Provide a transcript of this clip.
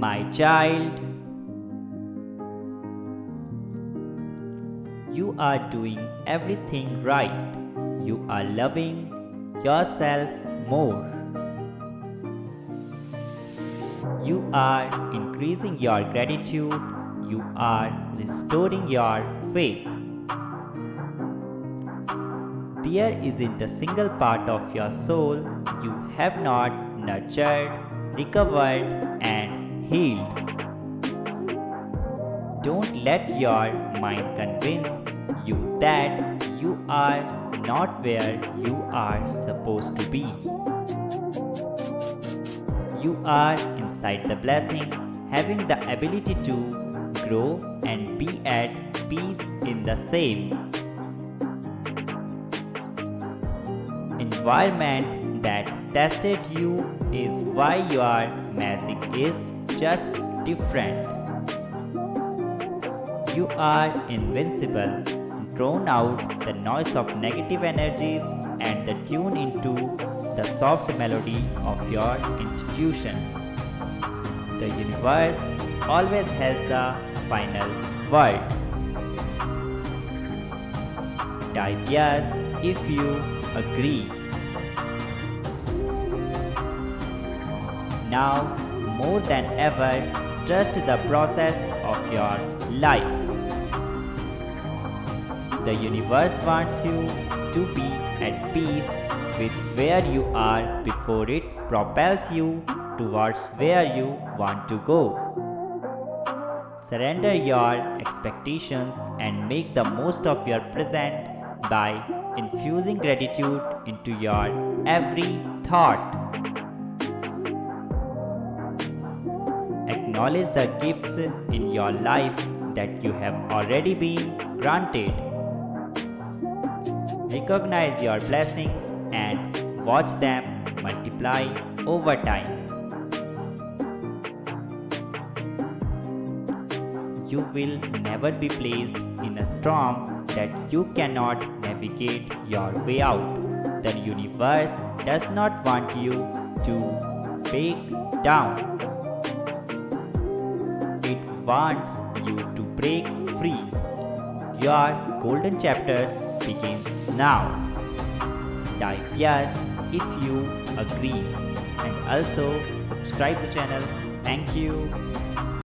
My child, you are doing everything right. You are loving yourself more. You are increasing your gratitude. You are restoring your faith. There isn't a single part of your soul you have not nurtured, recovered, and healed. Don't let your mind convince you that you are not where you are supposed to be. You are inside the blessing, having the ability to grow and be at peace in the same environment that tested you is why your magic is just different. You are invincible. Drown out the noise of negative energies and tune into the soft melody of your intuition. The universe always has the final word. Type yes if you agree. Now, more than ever, trust the process of your life. The universe wants you to be at peace with where you are before it propels you towards where you want to go. Surrender your expectations and make the most of your present by infusing gratitude into your every thought. Acknowledge the gifts in your life that you have already been granted. Recognize your blessings and watch them multiply over time. You will never be placed in a storm that you cannot navigate your way out. The universe does not want you to break down. It wants you to break free. Your golden chapters begins now. Type yes if you agree and also subscribe the channel. Thank you.